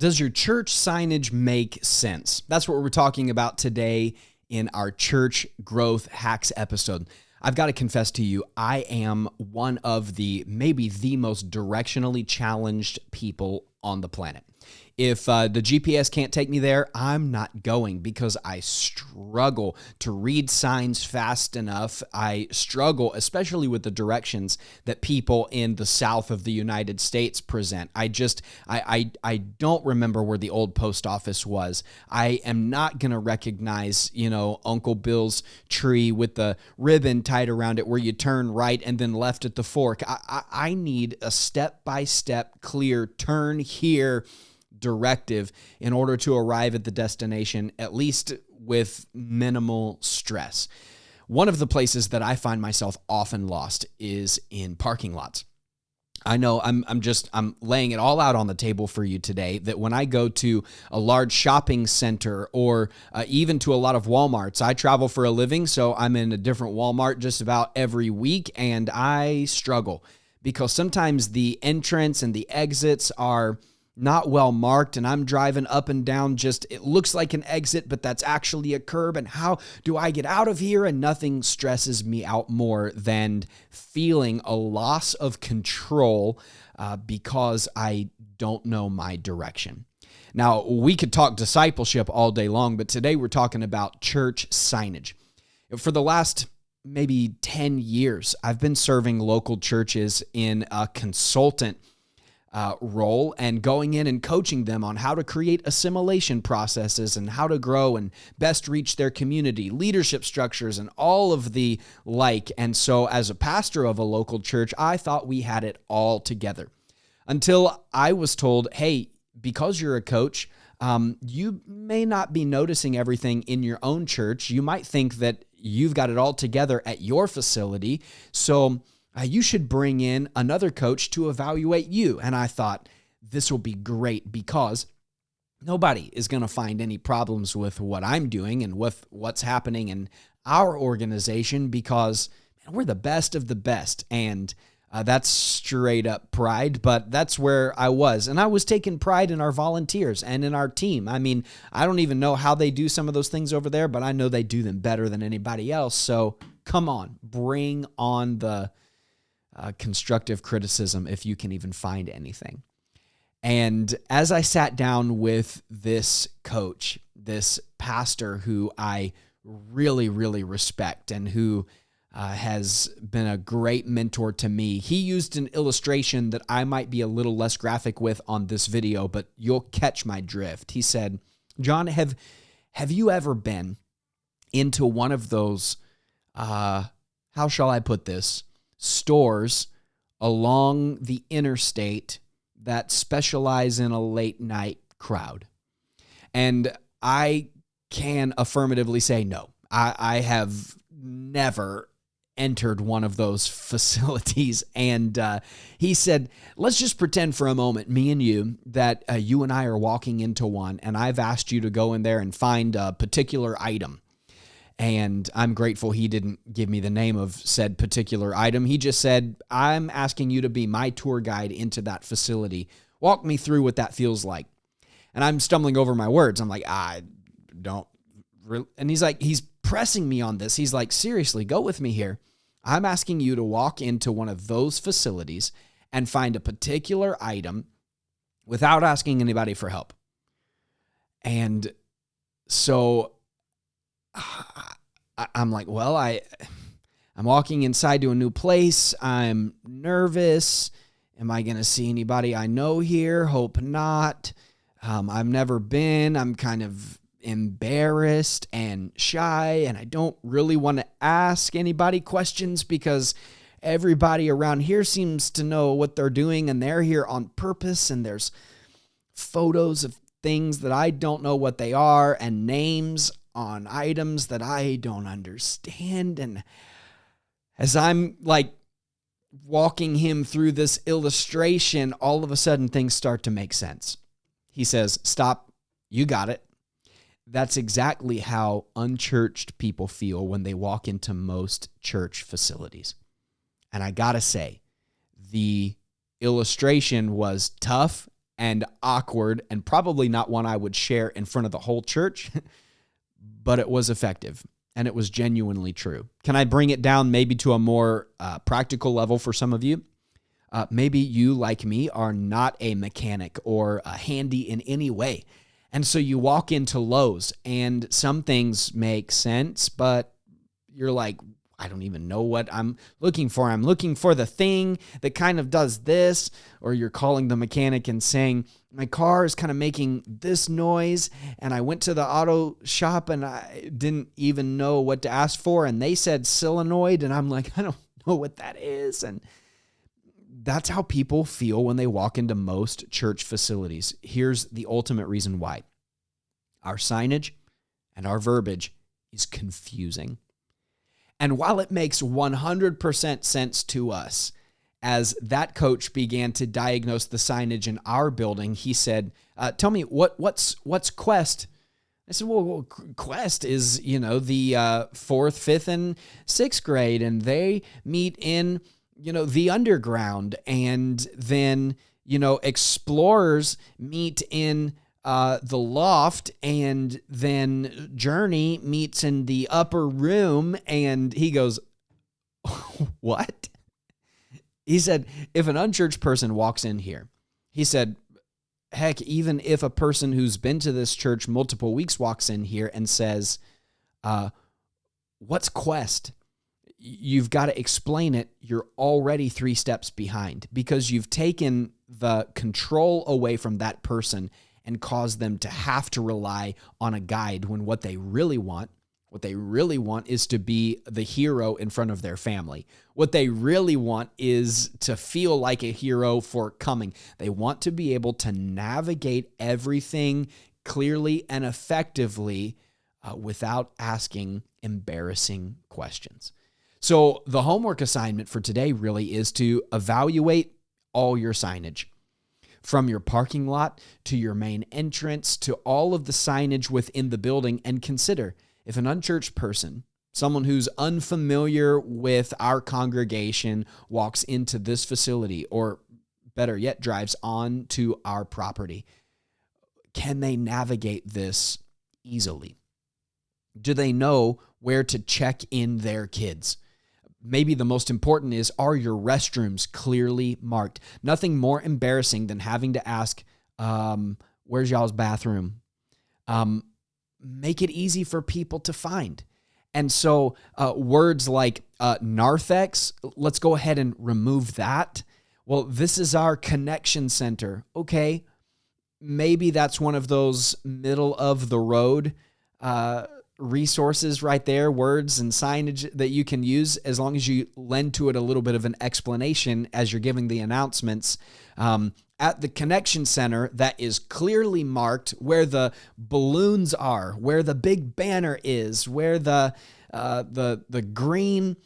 Does your church signage make sense? That's what we're talking about today in our church growth hacks episode. I've got to confess to you, I am one of maybe the most directionally challenged people on the planet. If the GPS can't take me there, I'm not going because I struggle to read signs fast enough. I struggle, especially with the directions that people in the south of the United States present. I don't remember where the old post office was. I am not going to recognize, Uncle Bill's tree with the ribbon tied around it where you turn right and then left at the fork. I need a step-by-step clear turn here directive in order to arrive at the destination, at least with minimal stress. One of the places that I find myself often lost is in parking lots. I know I'm laying it all out on the table for you today that when I go to a large shopping center or even to a lot of Walmarts, I travel for a living, so I'm in a different Walmart just about every week, and I struggle because sometimes the entrance and the exits are not well marked, and I'm driving up and down it looks like an exit, but that's actually a curb, and how do I get out of here? And nothing stresses me out more than feeling a loss of control because I don't know my direction. Now, we could talk discipleship all day long, but today we're talking about church signage. For the last maybe 10 years, I've been serving local churches in a consultant role and going in and coaching them on how to create assimilation processes and how to grow and best reach their community, leadership structures, and all of the like. And so as a pastor of a local church, I thought we had it all together until I was told, hey, because you're a coach, you may not be noticing everything in your own church. You might think that you've got it all together at your facility. So you should bring in another coach to evaluate you. And I thought this will be great because nobody is going to find any problems with what I'm doing and with what's happening in our organization because we're the best of the best. And that's straight up pride, but that's where I was. And I was taking pride in our volunteers and in our team. I mean, I don't even know how they do some of those things over there, but I know they do them better than anybody else. So come on, bring on the constructive criticism if you can even find anything. And as I sat down with this coach, this pastor who I really, really respect and who has been a great mentor to me, he used an illustration that I might be a little less graphic with on this video, but you'll catch my drift. He said, John, have you ever been into one of those, how shall I put this, stores along the interstate that specialize in a late night crowd? And I can affirmatively say no. I have never entered one of those facilities. And he said, let's just pretend for a moment, me and you, that you and I are walking into one, and I've asked you to go in there and find a particular item. And I'm grateful he didn't give me the name of said particular item. He just said, I'm asking you to be my tour guide into that facility. Walk me through what that feels like. And I'm stumbling over my words. I'm like, I don't really. And he's pressing me on this. He's like, seriously, go with me here. I'm asking you to walk into one of those facilities and find a particular item without asking anybody for help. And so I'm like, well, I'm walking inside to a new place. I'm nervous. Am I going to see anybody I know here? Hope not. I've never been. I'm kind of embarrassed and shy, and I don't really want to ask anybody questions because everybody around here seems to know what they're doing, and they're here on purpose, and there's photos of things that I don't know what they are and names on items that I don't understand. And as I'm like walking him through this illustration, all of a sudden things start to make sense. He says, stop, you got it. That's exactly how unchurched people feel when they walk into most church facilities. And I gotta say, the illustration was tough and awkward and probably not one I would share in front of the whole church, but it was effective and it was genuinely true. Can I bring it down maybe to a more practical level for some of you? Maybe you, like me, are not a mechanic or a handy in any way. And so you walk into Lowe's and some things make sense, but you're like, I don't even know what I'm looking for. I'm looking for the thing that kind of does this. Or you're calling the mechanic and saying, my car is kind of making this noise. And I went to the auto shop and I didn't even know what to ask for. And they said solenoid. And I'm like, I don't know what that is. And that's how people feel when they walk into most church facilities. Here's the ultimate reason why. Our signage and our verbiage is confusing. And while it makes 100% sense to us, as that coach began to diagnose the signage in our building, he said, tell me, what's Quest? I said, well, Quest is, the 4th, 5th, and 6th grade, and they meet in the underground, and then, explorers meet in the loft, and then Journey meets in the upper room. And he goes, what? He said, if an unchurched person walks in here, he said, heck, even if a person who's been to this church multiple weeks walks in here and says, what's Quest? You've got to explain it. You're already 3 steps behind because you've taken the control away from that person and caused them to have to rely on a guide when what they really want is to be the hero in front of their family. What they really want is to feel like a hero for coming. They want to be able to navigate everything clearly and effectively without asking embarrassing questions. So the homework assignment for today really is to evaluate all your signage, from your parking lot to your main entrance to all of the signage within the building, and consider if an unchurched person, someone who's unfamiliar with our congregation, walks into this facility, or better yet, drives on to our property, can they navigate this easily? Do they know where to check in their kids? Maybe the most important is, are your restrooms clearly marked? Nothing more embarrassing than having to ask, where's y'all's bathroom? Make it easy for people to find. And so words like narthex, let's go ahead and remove that. Well, this is our connection center. Okay, maybe that's one of those middle of the road resources right there, words and signage that you can use, as long as you lend to it a little bit of an explanation as you're giving the announcements. At the connection center, that is clearly marked where the balloons are, where the big banner is, where the green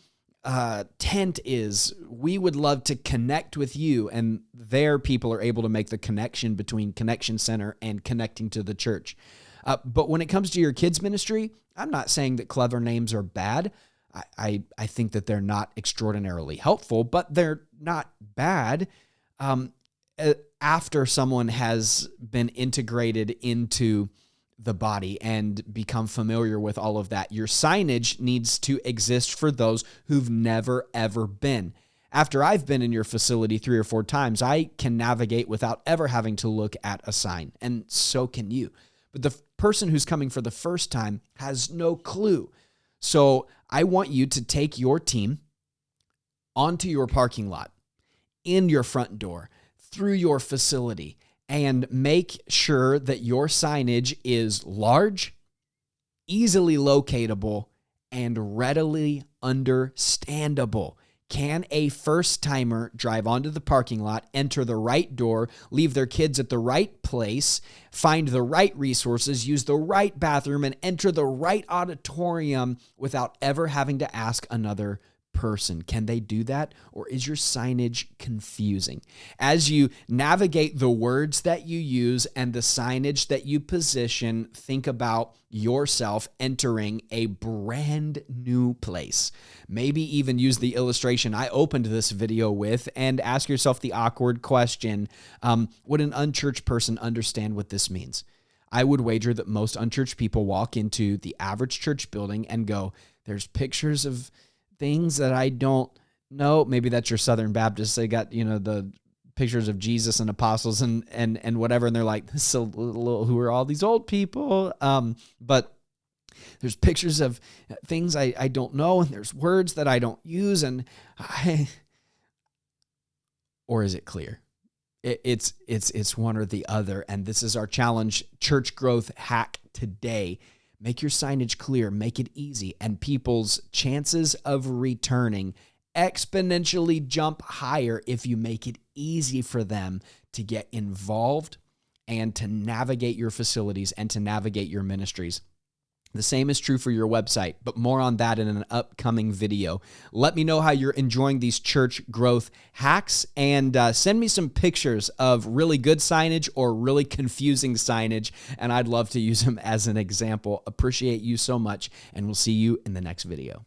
tent is. We would love to connect with you, and there people are able to make the connection between connection center and connecting to the church. But when it comes to your kids' ministry, I'm not saying that clever names are bad. I think that they're not extraordinarily helpful, but they're not bad. After someone has been integrated into the body and become familiar with all of that, your signage needs to exist for those who've never, ever been. After I've been in your facility 3 or 4 times, I can navigate without ever having to look at a sign, and so can you. But the person who's coming for the first time has no clue. So I want you to take your team onto your parking lot, in your front door, through your facility, and make sure that your signage is large, easily locatable, and readily understandable. Can a first-timer drive onto the parking lot, enter the right door, leave their kids at the right place, find the right resources, use the right bathroom, and enter the right auditorium without ever having to ask another person. Can they do that? Or is your signage confusing? As you navigate the words that you use and the signage that you position, think about yourself entering a brand new place. Maybe even use the illustration I opened this video with and ask yourself the awkward question, would an unchurched person understand what this means? I would wager that most unchurched people walk into the average church building and go, there's pictures of things that I don't know. Maybe that's your Southern Baptists. They got, the pictures of Jesus and apostles and whatever. And they're like, this is who are all these old people? But there's pictures of things I don't know. And there's words that I don't use. Or is it clear? It's one or the other. And this is our challenge, church growth hack today. Make your signage clear, make it easy, and people's chances of returning exponentially jump higher if you make it easy for them to get involved and to navigate your facilities and to navigate your ministries. The same is true for your website, but more on that in an upcoming video. Let me know how you're enjoying these church growth hacks, and send me some pictures of really good signage or really confusing signage, and I'd love to use them as an example. Appreciate you so much, and we'll see you in the next video.